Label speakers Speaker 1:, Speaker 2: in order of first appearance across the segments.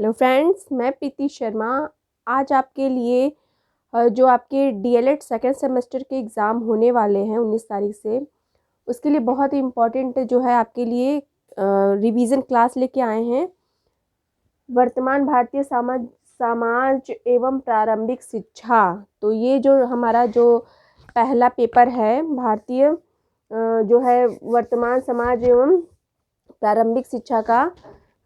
Speaker 1: Hello friends, मैं प्रीति शर्मा आज आपके लिए जो आपके डीएलएड सेकेंड सेमेस्टर के एग्ज़ाम होने वाले हैं 19 तारीख से, उसके लिए बहुत ही इम्पोर्टेंट जो है आपके लिए रिवीजन क्लास लेके आए हैं। वर्तमान भारतीय समाज समाज एवं प्रारंभिक शिक्षा। तो ये जो हमारा जो पहला पेपर है भारतीय जो है वर्तमान समाज एवं प्रारंभिक शिक्षा का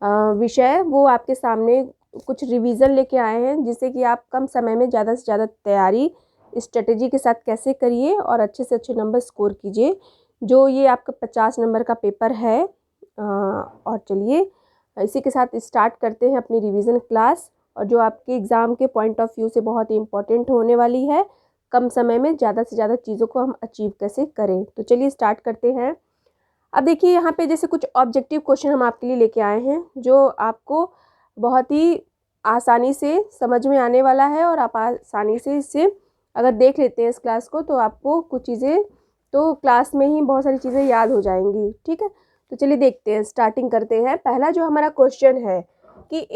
Speaker 1: विषय, वो आपके सामने कुछ रिवीजन लेके आए हैं जिससे कि आप कम समय में ज़्यादा से ज़्यादा तैयारी स्ट्रेटेजी के साथ कैसे करिए और अच्छे से अच्छे नंबर स्कोर कीजिए। जो ये आपका 50 नंबर का पेपर है। और चलिए इसी के साथ स्टार्ट करते हैं अपनी रिवीजन क्लास, और जो आपके एग्ज़ाम के पॉइंट ऑफ व्यू से बहुत ही इम्पोर्टेंट होने वाली है। कम समय में ज़्यादा से ज़्यादा चीज़ों को हम अचीव कैसे करें, तो चलिए स्टार्ट करते हैं। अब देखिए यहाँ पे जैसे कुछ ऑब्जेक्टिव क्वेश्चन हम आपके लिए लेके आए हैं जो आपको बहुत ही आसानी से समझ में आने वाला है, और आप आसानी से इससे अगर देख लेते हैं इस क्लास को तो आपको कुछ चीज़ें तो क्लास में ही बहुत सारी चीज़ें याद हो जाएंगी। ठीक है, तो चलिए देखते हैं, स्टार्टिंग करते हैं। पहला जो हमारा क्वेश्चन है कि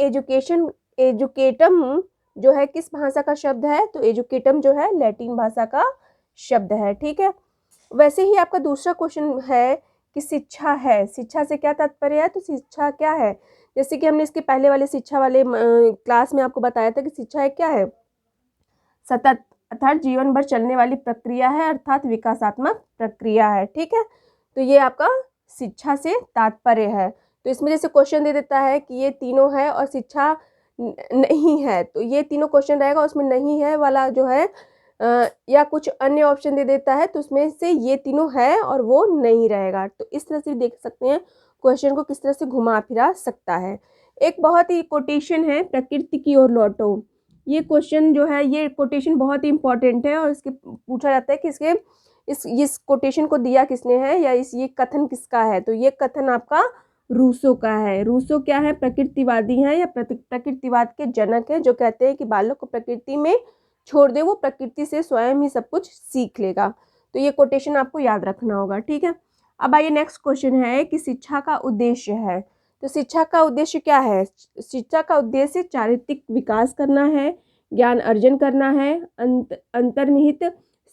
Speaker 1: एजुकेटम जो है किस भाषा का शब्द है, तो एजुकेटम जो है लैटिन भाषा का शब्द है। ठीक है, वैसे ही आपका दूसरा क्वेश्चन है कि शिक्षा है, शिक्षा से क्या तात्पर्य है, तो शिक्षा क्या है। जैसे कि हमने इसके पहले वाले शिक्षा वाले क्लास में आपको बताया था कि शिक्षा एक क्या है, सतत अर्थात जीवन भर चलने वाली प्रक्रिया है, अर्थात विकासात्मक प्रक्रिया है। ठीक है, तो ये आपका शिक्षा से तात्पर्य है। तो इसमें जैसे क्वेश्चन दे देता है कि ये तीनों है और शिक्षा नहीं है, तो ये तीनों क्वेश्चन रहेगा, उसमें नहीं है वाला जो है या कुछ अन्य ऑप्शन दे देता है तो उसमें से ये तीनों है और वो नहीं रहेगा। तो इस तरह से देख सकते हैं क्वेश्चन को किस तरह से घुमा फिरा सकता है। एक बहुत ही कोटेशन है, प्रकृति की ओर लौटो। ये क्वेश्चन जो है, ये कोटेशन बहुत ही इंपॉर्टेंट है और इसके पूछा जाता है कि इसके इस कोटेशन को दिया किसने है या ये कथन किसका है। तो ये कथन आपका रूसो का है। रूसो क्या है, प्रकृतिवादी हैं या प्रकृतिवाद के जनक हैं, जो कहते हैं कि बालक को प्रकृति में छोड़ दे, वो प्रकृति से स्वयं ही सब कुछ सीख लेगा। तो ये कोटेशन आपको याद रखना होगा। ठीक है, अब आइए नेक्स्ट क्वेश्चन है कि शिक्षा का उद्देश्य है। तो शिक्षा का उद्देश्य क्या है, शिक्षा का उद्देश्य चारित्रिक विकास करना है, ज्ञान अर्जन करना है, अंतर्निहित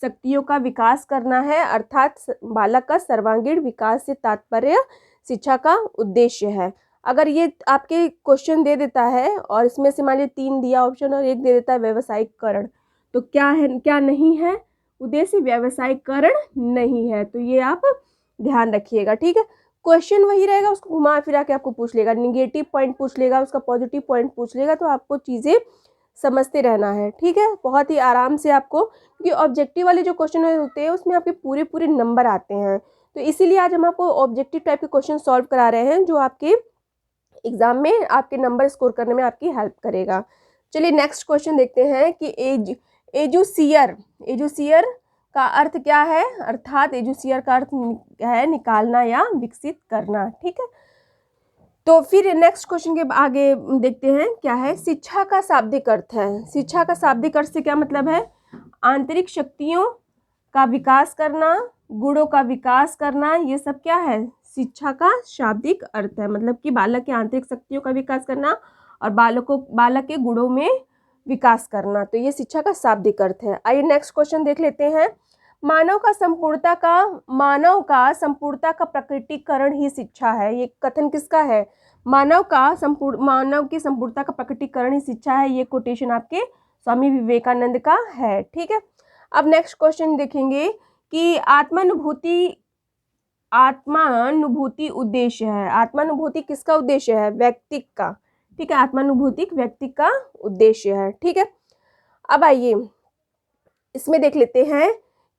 Speaker 1: शक्तियों का विकास करना है, अर्थात बालक का सर्वांगीण विकास से तात्पर्य शिक्षा का उद्देश्य है। अगर ये आपके क्वेश्चन दे देता है और इसमें से मान लीजिए 3 दिया ऑप्शन और एक दे देता है व्यावसायिकरण, तो क्या है क्या नहीं है, उद्देश्य व्यावसायिकरण नहीं है। तो ये आप ध्यान रखिएगा। ठीक है, क्वेश्चन वही रहेगा, उसको घुमा फिरा के आपको पूछ लेगा, निगेटिव पॉइंट पूछ लेगा, उसका पॉजिटिव पॉइंट पूछ लेगा, तो आपको चीज़ें समझते रहना है। ठीक है, बहुत ही आराम से आपको, क्योंकि ऑब्जेक्टिव वाले जो क्वेश्चन होते हैं उसमें आपके पूरे पूरे नंबर आते हैं, तो इसीलिए आज हम आपको ऑब्जेक्टिव टाइप के क्वेश्चन सॉल्व करा रहे हैं जो आपके एग्जाम में आपके नंबर स्कोर करने में आपकी हेल्प करेगा। चलिए नेक्स्ट क्वेश्चन देखते हैं कि एजुसियर का अर्थ क्या है, अर्थात एजुसियर का अर्थ है निकालना या विकसित करना। ठीक है, तो फिर नेक्स्ट क्वेश्चन के आगे देखते हैं क्या है, शिक्षा का शाब्दिक अर्थ है। शिक्षा का शाब्दिक अर्थ से क्या मतलब है, आंतरिक शक्तियों का विकास करना, गुणों का विकास करना, ये सब क्या है, शिक्षा का शाब्दिक अर्थ है। मतलब कि बालक के आंतरिक शक्तियों का विकास करना और बालक के गुणों में विकास करना, तो ये शिक्षा का शाब्दिक अर्थ है। आइए नेक्स्ट क्वेश्चन देख लेते हैं। मानव का संपूर्णता का प्रकटीकरण ही शिक्षा है। ये कथन किसका है, मानव की संपूर्णता का प्रकटीकरण ही शिक्षा है। ये कोटेशन आपके स्वामी विवेकानंद का है। ठीक है, अब नेक्स्ट क्वेश्चन देखेंगे कि आत्मानुभूति उद्देश्य है। आत्मानुभूति किसका उद्देश्य है, व्यक्ति का। ठीक है, आत्मानुभूति व्यक्ति का उद्देश्य है। ठीक है, अब आइए इसमें देख लेते हैं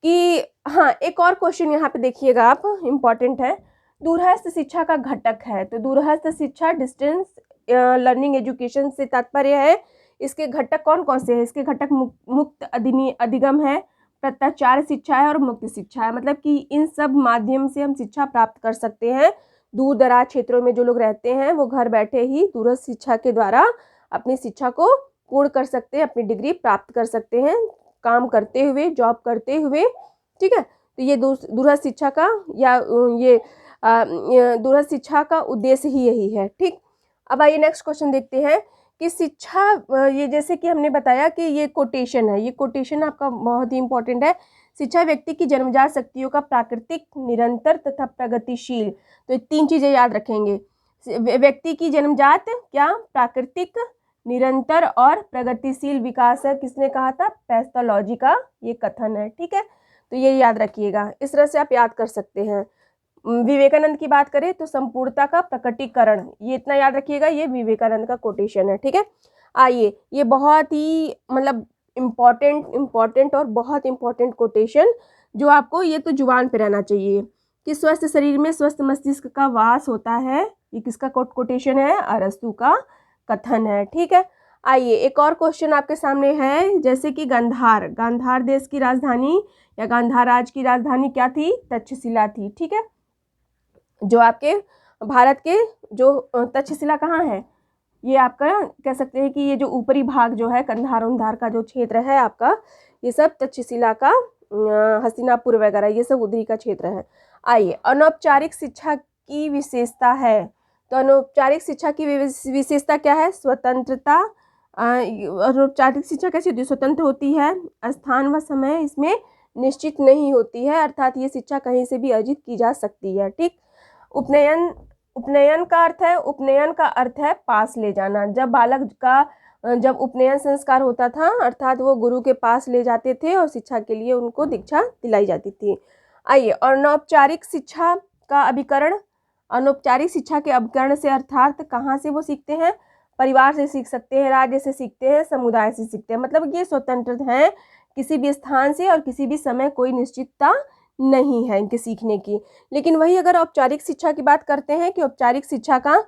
Speaker 1: कि हाँ, एक और क्वेश्चन यहाँ पे देखिएगा आप, इम्पॉर्टेंट है। दूरस्थ शिक्षा का घटक है, तो दूरस्थ शिक्षा डिस्टेंस लर्निंग एजुकेशन से तात्पर्य है। इसके घटक कौन कौन से हैं, इसके घटक मुक्त अधिगम है, प्रत्याचार शिक्षा है और मुक्त शिक्षा है। मतलब कि इन सब माध्यम से हम शिक्षा प्राप्त कर सकते हैं। दूर दराज क्षेत्रों में जो लोग रहते हैं वो घर बैठे ही दूरस्थ शिक्षा के द्वारा अपनी शिक्षा को पूर्ण कर सकते हैं, अपनी डिग्री प्राप्त कर सकते हैं, काम करते हुए, जॉब करते हुए। ठीक है, तो ये दूरस्थ शिक्षा का या ये दूरस्थ शिक्षा का उद्देश्य ही यही है। ठीक, अब आइए नेक्स्ट क्वेश्चन देखते हैं कि शिक्षा ये जैसे कि हमने बताया कि ये कोटेशन है, ये कोटेशन आपका बहुत ही इम्पोर्टेंट है। शिक्षा व्यक्ति की जन्मजात शक्तियों का प्राकृतिक, निरंतर तथा प्रगतिशील, तो ये 3 चीज़ें याद रखेंगे। व्यक्ति की जन्मजात क्या, प्राकृतिक, निरंतर और प्रगतिशील विकास है। किसने कहा था? पैथोलॉजी का ये कथन है, ठीक है। तो ये याद रखिएगा, इस तरह से आप याद कर सकते हैं। विवेकानंद की बात करें तो संपूर्णता का प्रकटीकरण, ये इतना याद रखिएगा, ये विवेकानंद का कोटेशन है, ठीक है। आइए, ये बहुत ही मतलब इम्पॉर्टेंट और बहुत इम्पॉर्टेंट कोटेशन जो आपको ये तो जुबान पे रहना चाहिए कि स्वस्थ शरीर में स्वस्थ मस्तिष्क का वास होता है। ये किसका कोटेशन है? अरस्तु का कथन है, ठीक है। आइए, एक और क्वेश्चन आपके सामने है, जैसे कि गांधार देश की राजधानी या गांधार राज्य की राजधानी क्या थी? तक्षशिला थी, ठीक है। जो आपके भारत के जो तक्षशिला कहाँ है? ये आपका कह सकते हैं कि ये जो ऊपरी भाग जो है कंधार उंधार का जो क्षेत्र है आपका, ये सब तक्षशिला का, हस्तिनापुर वगैरह ये सब उधरी का क्षेत्र है। आइए, अनौपचारिक शिक्षा की विशेषता है, तो अनौपचारिक शिक्षा की विशेषता क्या है? स्वतंत्रता। अनौपचारिक शिक्षा कैसी होती है? स्वतंत्र होती है, स्थान व समय इसमें निश्चित नहीं होती है, अर्थात ये शिक्षा कहीं से भी अर्जित की जा सकती है, ठीक। उपनयन का अर्थ है पास ले जाना। जब बालक का जब उपनयन संस्कार होता था, अर्थात वो गुरु के पास ले जाते थे और शिक्षा के लिए उनको दीक्षा दिलाई जाती थी। आइए, अनौपचारिक शिक्षा का अभिकरण, अनौपचारिक शिक्षा के अभिकरण से अर्थात कहाँ से वो सीखते हैं? परिवार से सीख सकते हैं, राज्य से सीखते हैं, समुदाय से सीखते हैं, मतलब ये स्वतंत्र हैं, किसी भी स्थान से और किसी भी समय कोई निश्चितता नहीं है इनके सीखने की। लेकिन वही अगर औपचारिक शिक्षा की बात करते हैं कि औपचारिक शिक्षा का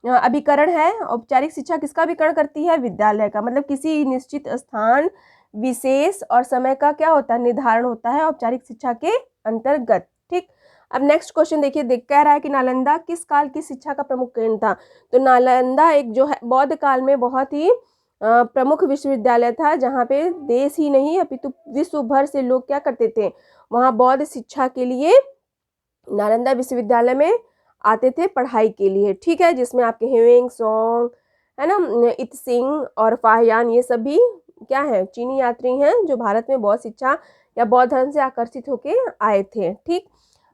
Speaker 1: अभिकरण है, औपचारिक शिक्षा किसका अभिकरण करती है? विद्यालय का, मतलब किसी निश्चित स्थान, विशेष और समय का क्या होता है? निर्धारण होता है औपचारिक शिक्षा के अंतर्गत, ठीक। अब नेक्स्ट क्वेश्चन देखिए, कह रहा है कि नालंदा किस काल की शिक्षा का प्रमुख केंद्र था? तो नालंदा एक जो है बौद्ध काल में बहुत ही प्रमुख विश्वविद्यालय था, जहाँ पे देश ही नहीं अपितु विश्व भर से लोग क्या करते थे? वहाँ बौद्ध शिक्षा के लिए नालंदा विश्वविद्यालय में आते थे पढ़ाई के लिए, ठीक है। जिसमें आपके ह्वेंग सॉन्ग है ना, इत सिंह और फाहियान, ये सभी क्या है? चीनी यात्री हैं जो भारत में बौद्ध शिक्षा या बौद्ध धर्म से आकर्षित होके आए थे, ठीक।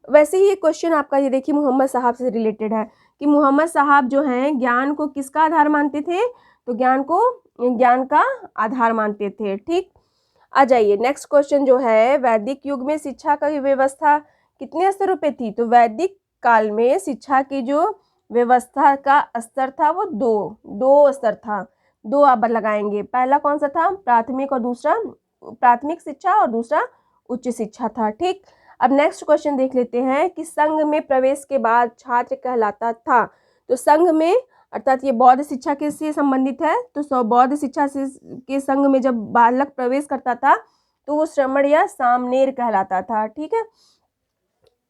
Speaker 1: वैसे ही एक क्वेश्चन आपका ये देखिए मोहम्मद साहब से रिलेटेड है कि मोहम्मद साहब जो हैं ज्ञान को किसका आधार मानते थे? तो ज्ञान का आधार मानते थे, ठीक। आ जाइए, नेक्स्ट क्वेश्चन जो है, वैदिक युग में शिक्षा का व्यवस्था कितने स्तरों पे थी? तो वैदिक काल में शिक्षा की जो व्यवस्था का स्तर था वो दो स्तर था। दो आप लगाएंगे, पहला कौन सा था? प्राथमिक शिक्षा और दूसरा उच्च शिक्षा था, ठीक। अब नेक्स्ट क्वेश्चन देख लेते हैं कि संघ में प्रवेश के बाद छात्र कहलाता था। तो संघ में अर्थात ये बौद्ध शिक्षा के से संबंधित है, तो बौद्ध शिक्षा से के संघ में जब बालक प्रवेश करता था तो वो श्रमण या सामनेर कहलाता था, ठीक है।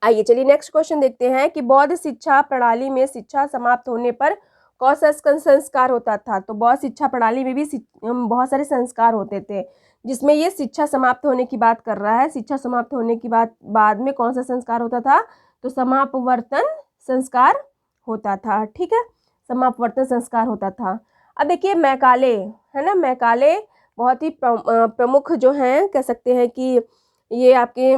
Speaker 1: आइए चलिए नेक्स्ट क्वेश्चन देखते हैं कि बौद्ध शिक्षा प्रणाली में शिक्षा समाप्त होने पर कौन सा संस्कार होता था? तो बौद्ध शिक्षा प्रणाली में भी बहुत सारे संस्कार होते थे, जिसमें ये शिक्षा समाप्त होने की बात कर रहा है। शिक्षा समाप्त होने की बाद में कौन सा संस्कार होता था? तो समापवर्तन संस्कार होता था, ठीक है। समापवर्तन संस्कार होता था। अब देखिए मैकाले है ना, मैकाले बहुत ही प्रमुख जो हैं, कह सकते हैं कि ये आपके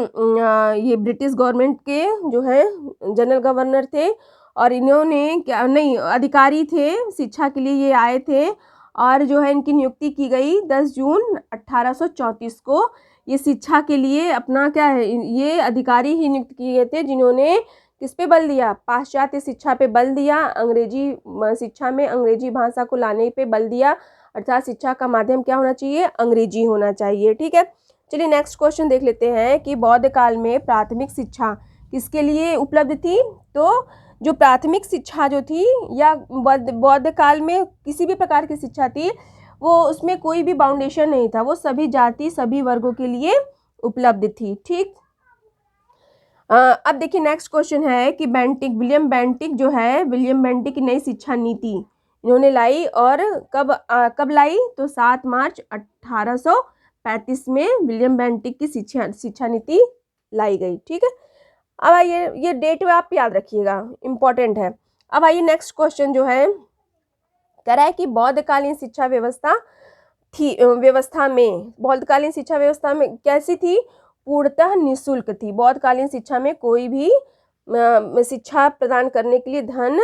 Speaker 1: ये ब्रिटिश गवर्नमेंट के जो है जनरल गवर्नर थे, और इन्होंने क्या नहीं अधिकारी थे शिक्षा के लिए, ये आए थे और जो है इनकी नियुक्ति की गई 10 जून 1834 को। ये शिक्षा के लिए अपना क्या है, ये अधिकारी ही नियुक्त किए गए थे जिन्होंने किस पे बल दिया? पाश्चात्य शिक्षा पे बल दिया, अंग्रेजी शिक्षा में अंग्रेजी भाषा को लाने पे बल दिया, अर्थात शिक्षा का माध्यम क्या होना चाहिए? अंग्रेजी होना चाहिए, ठीक है। चलिए नेक्स्ट क्वेश्चन देख लेते हैं कि बौद्ध काल में प्राथमिक शिक्षा किसके लिए उपलब्ध थी? तो जो प्राथमिक शिक्षा जो थी या बौद्ध काल में किसी भी प्रकार की शिक्षा थी, वो उसमें कोई भी बाउंडेशन नहीं था, वो सभी जाति सभी वर्गों के लिए उपलब्ध थी, ठीक। अब देखिए नेक्स्ट क्वेश्चन है कि विलियम बेंटिक जो है, विलियम बेंटिक की नई शिक्षा नीति इन्होंने लाई, और कब लाई? तो 7 मार्च 1835 में विलियम बेंटिक की शिक्षा नीति लाई गई, ठीक है। अब आइए, ये डेट आप याद रखिएगा, इम्पोर्टेंट है। अब आइए नेक्स्ट क्वेश्चन जो है कह रहा है कि बौद्धकालीन शिक्षा व्यवस्था में कैसी थी, पूर्णतः निःशुल्क थी। बौद्धकालीन शिक्षा में कोई भी शिक्षा प्रदान करने के लिए धन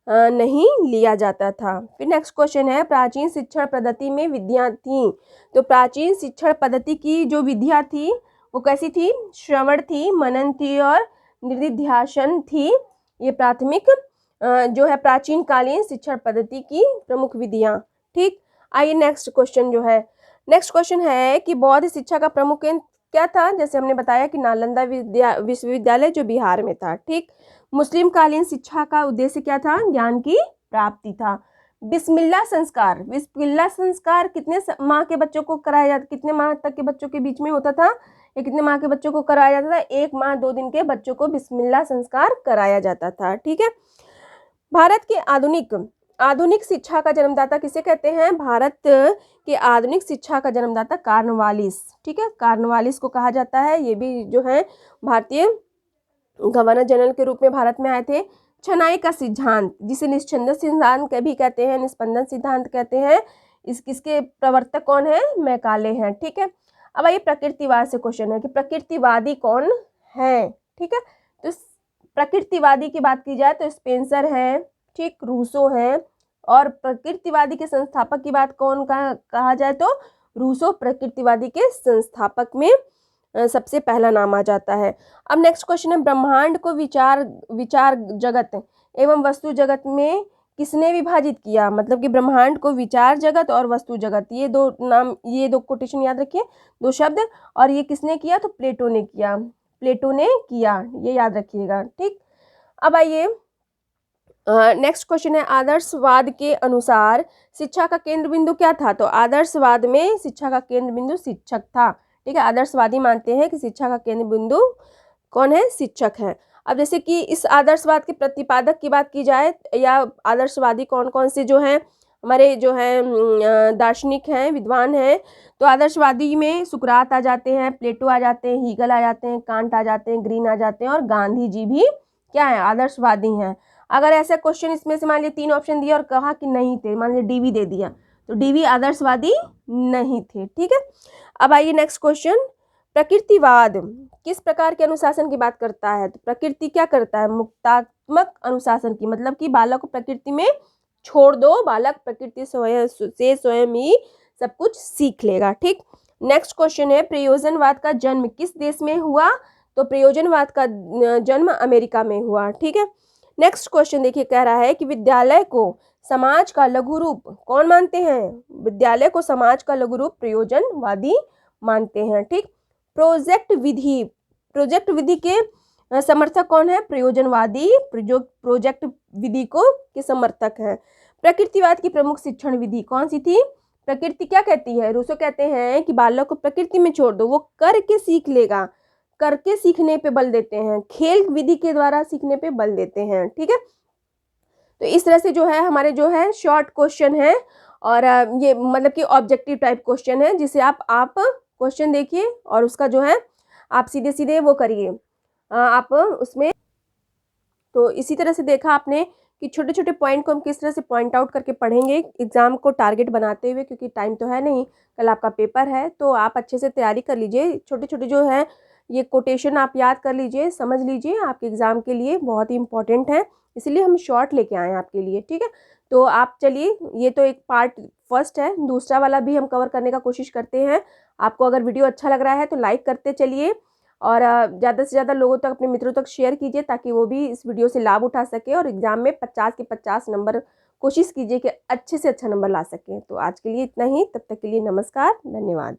Speaker 1: नहीं लिया जाता था। फिर नेक्स्ट क्वेश्चन है, प्राचीन शिक्षण पद्धति में विधियाँ थी। तो प्राचीन शिक्षण पद्धति की जो विधियाँ थी वो कैसी थी, श्रवण थी, मनन थी और निधिध्यासन थी। ये प्राथमिक जो है प्राचीन कालीन शिक्षण पद्धति की प्रमुख विधियाँ। ठीक, आइए नेक्स्ट क्वेश्चन है कि बौद्ध शिक्षा का प्रमुख केंद्र क्या था। जैसे हमने बताया कि नालंदा विश्वविद्यालय जो बिहार में था। ठीक, मुस्लिम कालीन शिक्षा का उद्देश्य क्या था, ज्ञान की प्राप्ति था। बिस्मिल्लाह संस्कार कितने माह के बच्चों को कराया जाता, कितने माह तक के बच्चों के बीच में होता था, या कितने माह के बच्चों को कराया जाता था, 1 माह 2 दिन के बच्चों को बिस्मिल्लाह संस्कार कराया जाता था। ठीक है, भारत के आधुनिक शिक्षा का जन्मदाता किसे कहते हैं, भारत के आधुनिक शिक्षा का जन्मदाता कार्नवालिस। ठीक है, कार्नवालिस को कहा जाता है। ये भी जो है भारतीय गवर्नर जनरल के रूप में भारत में आए थे। छनाई का सिद्धांत, जिसे निस्पंदन सिद्धांत भी कहते हैं, निस्पंदन सिद्धांत कहते हैं, इसके प्रवर्तक कौन है, मैकाले हैं। ठीक है, अब आइए प्रकृतिवाद से क्वेश्चन है कि प्रकृतिवादी कौन है। ठीक है, तो प्रकृतिवादी की बात की जाए तो स्पेंसर है, ठीक, रूसो है। और प्रकृतिवादी के संस्थापक की बात कौन कहा जाए तो रूसो प्रकृतिवादी के संस्थापक में सबसे पहला नाम आ जाता है। अब नेक्स्ट क्वेश्चन है, ब्रह्मांड को विचार जगत एवं वस्तु जगत में किसने विभाजित किया। मतलब कि ब्रह्मांड को विचार जगत और वस्तु जगत, ये दो कोटेशन याद रखिए, 2 शब्द। और ये किसने किया तो प्लेटो ने किया, ये याद रखिएगा। ठीक, अब आइए नेक्स्ट क्वेश्चन है, आदर्शवाद के अनुसार शिक्षा का केंद्र बिंदु क्या था। तो आदर्शवाद में शिक्षा का केंद्र बिंदु शिक्षक था। ठीक है, आदर्शवादी मानते हैं कि शिक्षा का केंद्र बिंदु कौन है, शिक्षक है। अब जैसे कि इस आदर्शवाद के प्रतिपादक की बात की जाए, या आदर्शवादी कौन कौन से जो हैं हमारे जो हैं दार्शनिक हैं, विद्वान हैं, तो आदर्शवादी में सुकरात आ जाते हैं, प्लेटो आ जाते हैं, हीगल आ जाते हैं, कांट आ जाते हैं, ग्रीन आ जाते हैं और गांधी जी भी क्या है, आदर्शवादी हैं। अगर ऐसा क्वेश्चन इसमें से मान लीजिए 3 ऑप्शन दिया और कहा कि नहीं थे, मान लीजिए डीवी दे दिया, तो डीवी आदर्शवादी नहीं थे। ठीक है, अब आइए नेक्स्ट क्वेश्चन, प्रकृतिवाद किस प्रकार के अनुशासन की बात करता है। तो प्रकृति क्या करता है, मुक्तात्मक अनुशासन की, मतलब कि बालक को प्रकृति में छोड़ दो, बालक प्रकृति से स्वयं ही सब कुछ सीख लेगा। ठीक, नेक्स्ट क्वेश्चन है, प्रयोजनवाद का जन्म किस देश में हुआ। तो प्रयोजनवाद का जन्म अमेरिका में हुआ। ठीक है, नेक्स्ट क्वेश्चन देखिए, कह रहा है कि विद्यालय को समाज का लघु रूप कौन मानते हैं। विद्यालय को समाज का लघु रूप प्रयोजनवादी मानते हैं। ठीक, प्रोजेक्ट विधि के समर्थक कौन है, प्रयोजनवादी प्रोजेक्ट विधि के समर्थक हैं। प्रकृतिवाद की प्रमुख शिक्षण विधि कौन सी थी। प्रकृति क्या कहती है, रूसो कहते हैं कि बालक को प्रकृति में छोड़ दो, वो करके सीख लेगा, करके सीखने पे बल देते हैं, खेल विधि के द्वारा सीखने पे बल देते हैं। ठीक है, तो इस तरह से जो है हमारे जो है शॉर्ट क्वेश्चन है, और ये मतलब कि ऑब्जेक्टिव टाइप क्वेश्चन है, जिसे आप क्वेश्चन देखिए और उसका जो है आप सीधे सीधे वो करिए आप उसमें। तो इसी तरह से देखा आपने कि छोटे छोटे पॉइंट को हम किस तरह से पॉइंट आउट करके पढ़ेंगे एग्जाम को टारगेट बनाते हुए, क्योंकि टाइम तो है नहीं, कल आपका पेपर है, तो आप अच्छे से तैयारी कर लीजिए। छोटे छोटे जो है ये कोटेशन आप याद कर लीजिए, समझ लीजिए, आपके एग्ज़ाम के लिए बहुत ही इंपॉर्टेंट है, इसलिए हम शॉर्ट लेके आए हैं आपके लिए। ठीक है, तो आप चलिए, ये तो एक पार्ट फर्स्ट है, दूसरा वाला भी हम कवर करने का कोशिश करते हैं। आपको अगर वीडियो अच्छा लग रहा है तो लाइक करते चलिए, और ज़्यादा से ज़्यादा लोगों तक, अपने मित्रों तक शेयर कीजिए, ताकि वो भी इस वीडियो से लाभ उठा सके और एग्ज़ाम में 50 के 50 नंबर कोशिश कीजिए कि अच्छे से अच्छा नंबर ला सकें। तो आज के लिए इतना ही, तब तक के लिए नमस्कार, धन्यवाद।